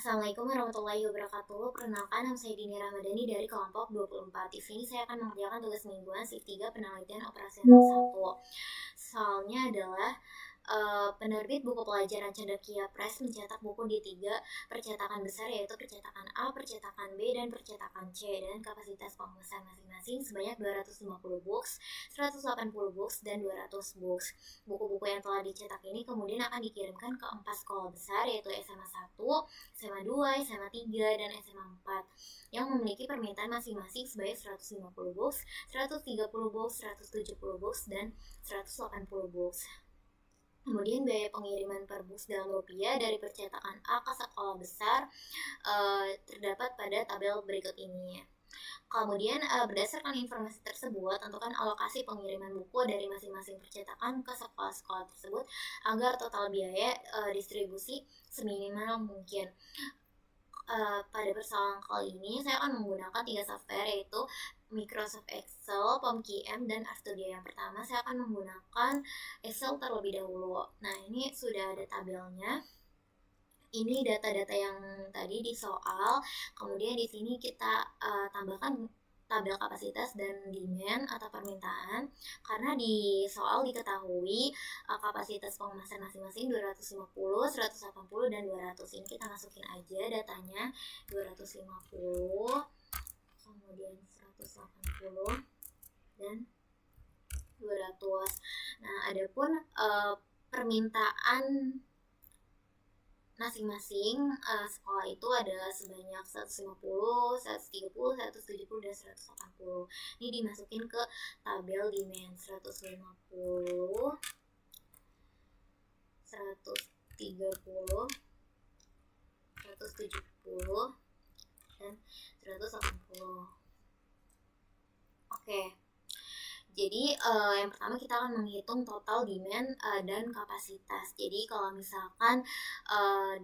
Assalamualaikum warahmatullahi wabarakatuh. Perkenalkan, nama saya Dini Ramadhani dari kelompok 24. Di sini saya akan mengerjakan tugas mingguan shift 3 penelitian operasional 1. Soalnya adalah penerbit buku pelajaran Cendekia Press mencetak buku di 3 percetakan besar, yaitu percetakan A, percetakan B, dan percetakan C, dan kapasitas pemesan masing-masing sebanyak 250 books, 180 books, dan 200 books. Buku-buku yang telah dicetak ini kemudian akan dikirimkan ke 4 sekolah besar, yaitu SMA 1, SMA 2, SMA 3, dan SMA 4 yang memiliki permintaan masing-masing sebanyak 150 books, 130 books, 170 books, dan 180 books. Kemudian biaya pengiriman per books dalam rupiah dari percetakan A ke sekolah besar terdapat pada tabel berikut ini. Kemudian berdasarkan informasi tersebut, tentukan alokasi pengiriman buku dari masing-masing percetakan ke sekolah-sekolah tersebut agar total biaya distribusi seminimal mungkin. Pada persoalan kali ini saya akan menggunakan 3 software, yaitu Microsoft Excel, POMQM, dan RStudio. Yang pertama saya akan menggunakan Excel terlebih dahulu. Nah, ini sudah ada tabelnya. Ini data-data yang tadi di soal. Kemudian di sini kita tambahkan tabel kapasitas dan demand atau permintaan, karena di soal diketahui kapasitas pengemasan masing-masing 250, 180, dan 200. Ini kita masukin aja datanya, 250, kemudian 180, dan 200. Nah, adapun permintaan masing-masing sekolah itu ada sebanyak 150, 130, 170, dan 180. Ini dimasukin ke tabel demand. 150, 130, 170, dan 180. Oke. Jadi yang pertama kita akan menghitung total demand dan kapasitas. Jadi kalau misalkan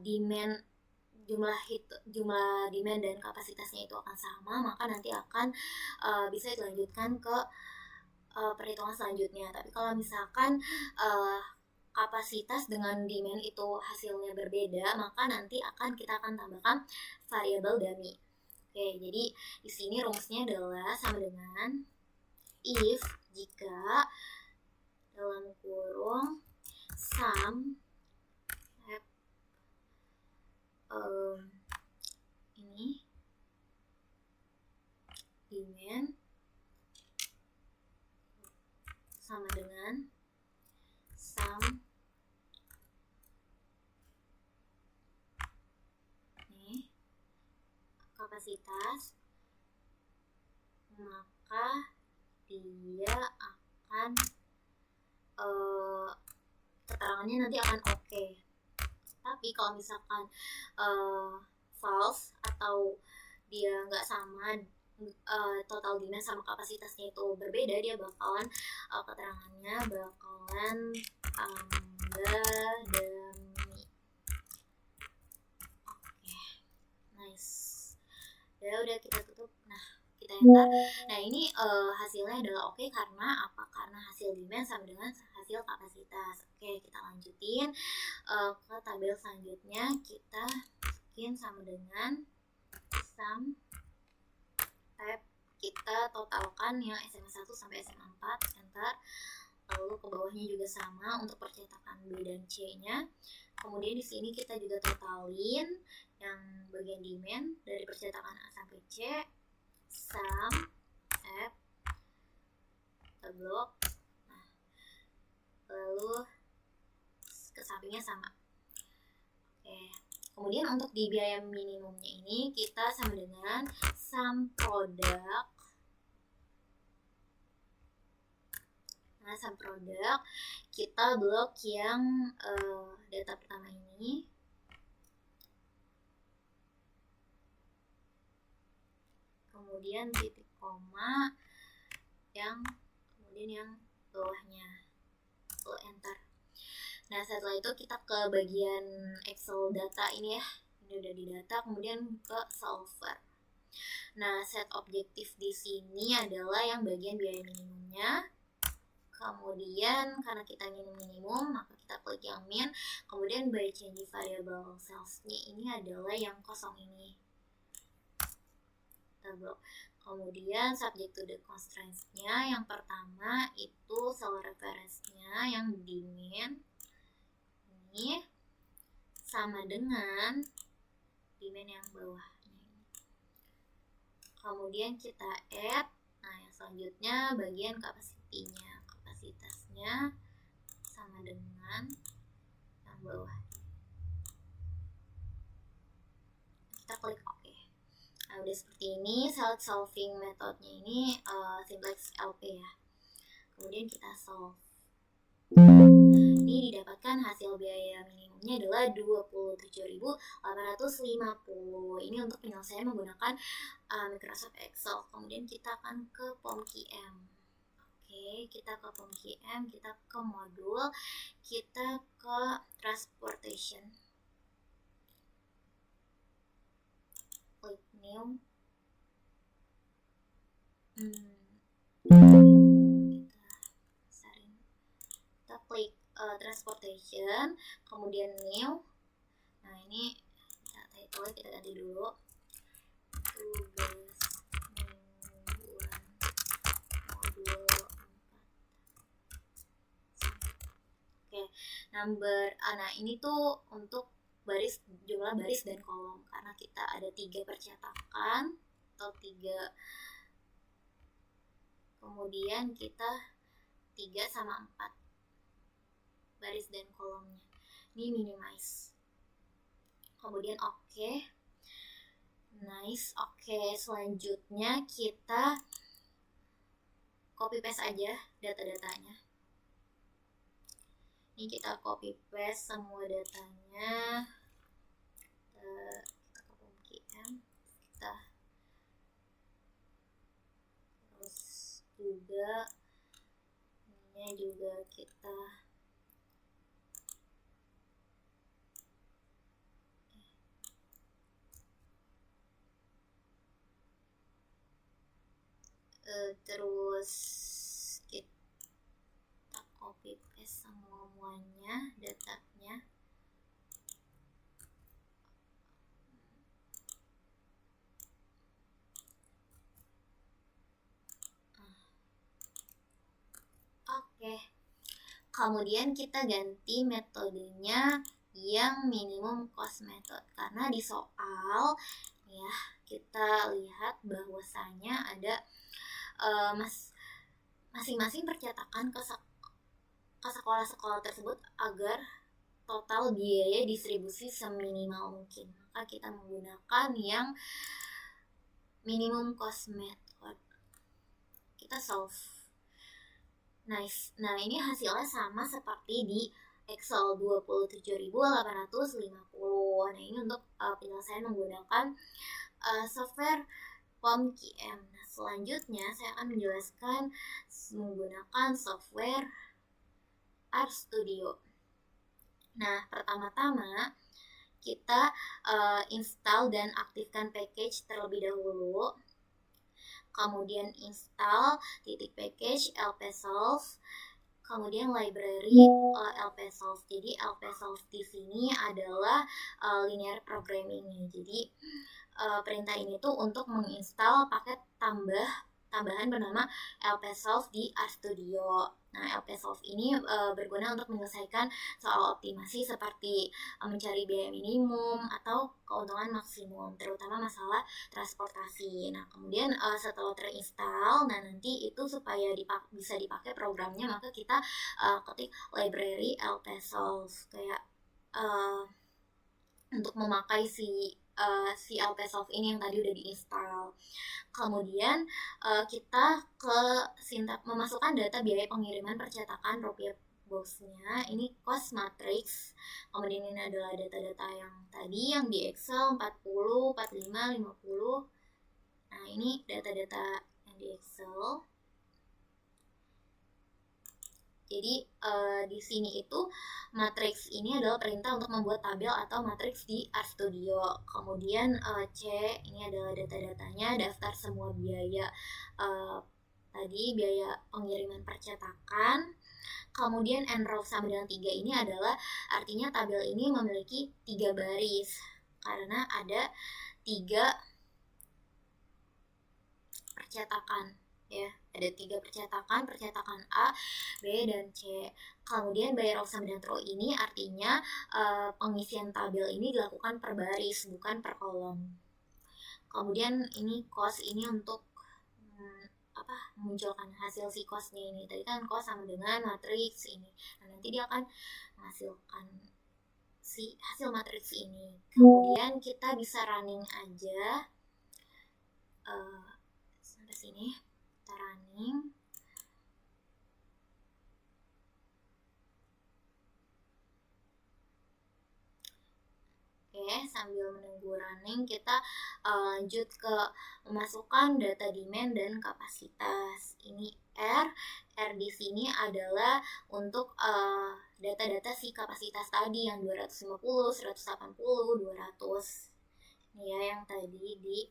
demand jumlah demand dan kapasitasnya itu akan sama, maka nanti akan bisa dilanjutkan ke perhitungan selanjutnya. Tapi kalau misalkan kapasitas dengan demand itu hasilnya berbeda, maka nanti kita akan tambahkan variabel dummy. Oke, jadi di sini rumusnya adalah sama dengan if jika dalam kurung sum ini demand sama dengan sum ini kapasitas, maka dia akan keterangannya nanti akan oke. Tapi kalau misalkan false atau dia nggak sama, total demand sama kapasitasnya itu berbeda, dia bakalan keterangannya bakalan dummy. Oke, nice. Udah kita tutup. Nah, kita enter. Nah, ini hasilnya adalah oke. Karena apa? Karena hasil demand sama dengan hasil kapasitas. Oke, kita lanjutin ke tabel selanjutnya. Kita masukin sama dengan sum tab. Kita totalkan yang SMA 1 sampai SMA 4, enter. Lalu ke bawahnya juga sama untuk percetakan B dan C-nya. Kemudian di sini kita juga totalin yang bagian demand dari percetakan A sampai C, sum F blok. Nah, lalu ke sampingnya sama. Oke. Kemudian untuk di biaya minimumnya ini kita sama dengan sum produk. Nah, sum produk kita blok yang data pertama ini. Kemudian titik koma yang bawahnya. Lalu enter. Nah, setelah itu kita ke bagian Excel data ini ya. Ini udah di data, kemudian ke solver. Nah, set objektif di sini adalah yang bagian biaya minimumnya. Kemudian karena kita minimum, maka kita klik yang min. Kemudian by change variable cells-nya ini adalah yang kosong ini. Kita blok. Kemudian subject to the constraints-nya yang pertama itu cell reference-nya yang di min ini sama dengan di min yang bawahnya ini. Kemudian kita add. Nah, yang selanjutnya bagian kapasitasnya sama dengan yang bawah. Kita klik OK. Nah, udah seperti ini. Self solving metodenya ini simplex LP ya. Kemudian kita solve. Ini didapatkan hasil biaya minimumnya adalah 27.850. Ini untuk penyelesaian menggunakan Microsoft Excel. Kemudian kita akan ke POM-QM. Oke, kita ke POM-QM, kita ke modul, kita ke transportation. Klik new. Kita klik transportation, kemudian new. Nah, ini title kita ganti dulu. Tugas mingguan modul 4. Oke, nah ini tuh untuk jumlah baris dan kolom, karena kita ada 3 percetakan atau 3, kemudian kita 3 sama 4 baris dan kolomnya. Ini minimize. Kemudian oke. Nice. Oke, selanjutnya kita copy paste aja data-datanya. Ini kita copy paste semua datanya. Kita ke POM-QM. Terus juga ini juga kita terus kita copy paste semuanya datanya. Oke. Kemudian kita ganti metodenya yang minimum cost method, karena di soal ya kita lihat bahwasanya ada masing-masing percetakan ke sekolah-sekolah tersebut agar total biaya distribusi seminimal mungkin. Maka kita menggunakan yang minimum cost method. Kita solve. Nice. Nah, ini hasilnya sama seperti di Excel 27.850. Nah, ini untuk penyelesaian menggunakan software POM-QM. Nah, selanjutnya saya akan menjelaskan menggunakan software RStudio. Nah, pertama-tama kita install dan aktifkan package terlebih dahulu. Kemudian install package lpsolve, kemudian library lpsolve. Jadi lpsolve di sini adalah linear programming. Jadi perintah ini tuh untuk menginstal paket tambahan bernama lpsolve di RStudio. Nah, lpsolve ini berguna untuk menyelesaikan soal optimasi seperti mencari biaya minimum atau keuntungan maksimum, terutama masalah transportasi. Nah, kemudian setelah terinstall, nah nanti itu supaya bisa dipakai programnya, maka kita ketik library lpsolve kayak untuk memakai si lpsolve ini yang tadi udah diinstal. Kemudian kita memasukkan data biaya pengiriman percetakan rupiah boxnya. Ini cost matrix. Kemudian ini adalah data-data yang tadi yang di Excel 40, 45, 50. Nah, ini data-data yang di Excel. Jadi di sini itu matriks ini adalah perintah untuk membuat tabel atau matriks di RStudio. Kemudian C ini adalah data-datanya, daftar semua biaya tadi biaya pengiriman percetakan. Kemudian nrow sama dengan 3 ini adalah artinya tabel ini memiliki 3 baris karena ada 3 percetakan ya, ada 3 percetakan A, B, dan C. Kemudian by row sama dengan row ini artinya pengisian tabel ini dilakukan per baris bukan per kolom. Kemudian ini cost ini untuk memunculkan hasil si costnya ini. Tadi kan cost sama dengan matriks ini. Nah, nanti dia akan menghasilkan si hasil matriks ini. Kemudian kita bisa running aja sampai sini. Kita running. Oke, sambil menunggu running kita lanjut ke memasukkan data demand dan kapasitas. Ini R di sini adalah untuk data-data si kapasitas tadi yang 250, 180, 200. Ini ya yang tadi di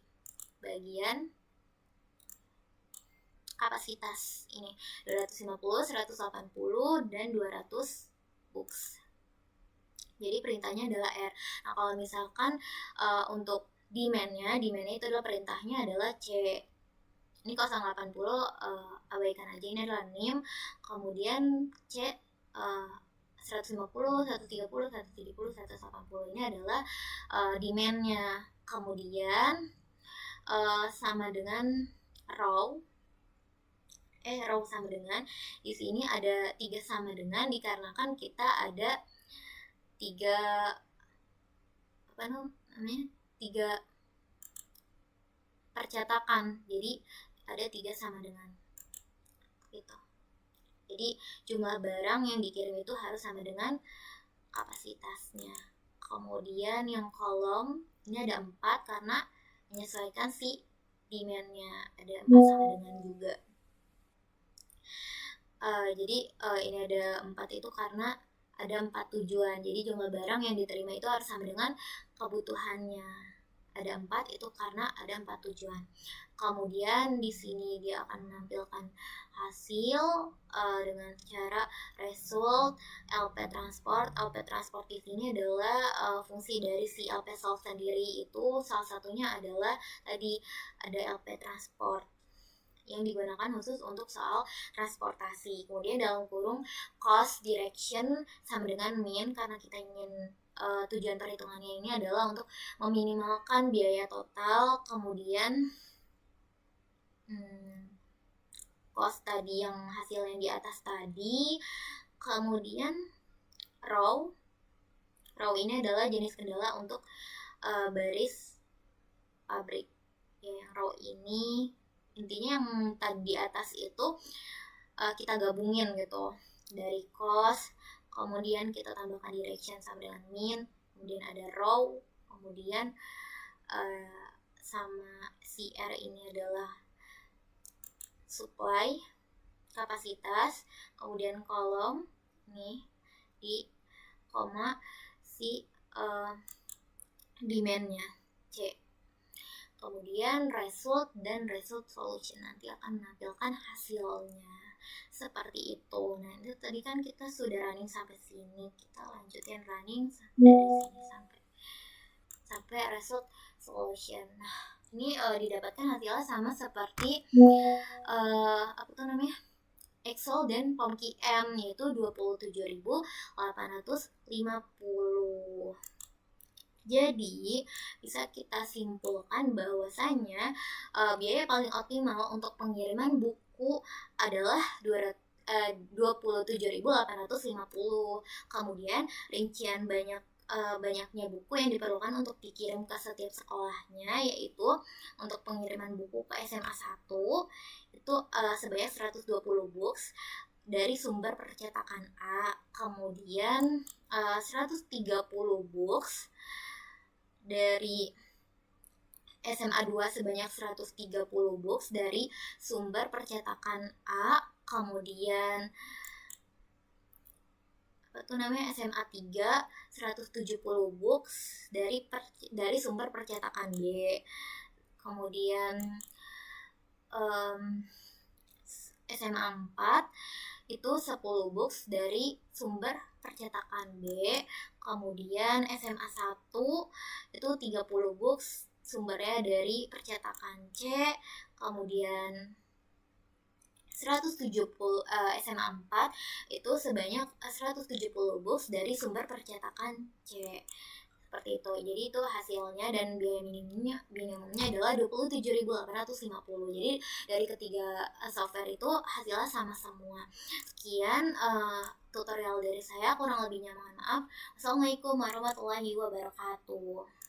bagian kapasitas ini 250, 180, dan 200 books. Jadi perintahnya adalah R. Nah, kalau misalkan untuk demand-nya itu adalah perintahnya adalah C. Ini 080 abaikan aja, ini adalah NIM. Kemudian C 150, 130, 170, 180 ini adalah demand-nya. Kemudian sama dengan row sama dengan, di sini ada 3 sama dengan dikarenakan kita ada 3 percetakan, jadi ada 3 sama dengan gitu. Jadi jumlah barang yang dikirim itu harus sama dengan kapasitasnya. Kemudian yang kolom ini ada 4 karena menyesuaikan si demand-nya, ada 4 sama dengan juga. Jadi ini ada 4 itu karena ada 4 tujuan. Jadi jumlah barang yang diterima itu harus sama dengan kebutuhannya. Ada 4 itu karena ada 4 tujuan. Kemudian di sini dia akan menampilkan hasil dengan cara result LP transport. LP transportif ini adalah fungsi dari si LP solve sendiri. Itu salah satunya adalah tadi ada LP transport yang digunakan khusus untuk soal transportasi. Kemudian dalam kurung cost direction sama dengan min, karena kita ingin tujuan perhitungannya ini adalah untuk meminimalkan biaya total. Kemudian cost tadi yang hasil yang di atas tadi. Kemudian row ini adalah jenis kendala untuk baris pabrik ya. Row ini intinya yang tadi di atas itu kita gabungin gitu, dari cost, kemudian kita tambahkan direction sama dengan min, kemudian ada row, kemudian sama CR ini adalah supply, kapasitas, kemudian kolom nih di koma si demand-nya C. Kemudian result dan result solution nanti akan menampilkan hasilnya seperti itu. Nah, itu tadi kan kita sudah running sampai sini. Kita lanjutin running dari sini sampai result solution. Nah, ini didapatkan hasilnya sama seperti Excel dan POMKM, yaitu 27.850. Jadi bisa kita simpulkan bahwasanya biaya paling optimal untuk pengiriman buku adalah 27.850. Kemudian rincian banyaknya buku yang diperlukan untuk dikirim ke setiap sekolahnya, yaitu untuk pengiriman buku ke SMA 1 itu sebanyak 120 books dari sumber percetakan A, kemudian 130 books dari SMA 2 sebanyak 130 books dari sumber percetakan A, kemudian SMA 3 170 books dari sumber percetakan B, kemudian SMA 4 itu 10 books dari sumber percetakan B. Kemudian SMA 1 itu 30 books sumbernya dari percetakan C. Kemudian 170 SMA 4 itu sebanyak 170 books dari sumber percetakan C. Seperti itu. Jadi itu hasilnya, dan biaya minimumnya adalah 27.850. Jadi dari ketiga software itu hasilnya sama semua. Sekian tutorial dari saya, kurang lebihnya mohon maaf. Assalamualaikum warahmatullahi wabarakatuh.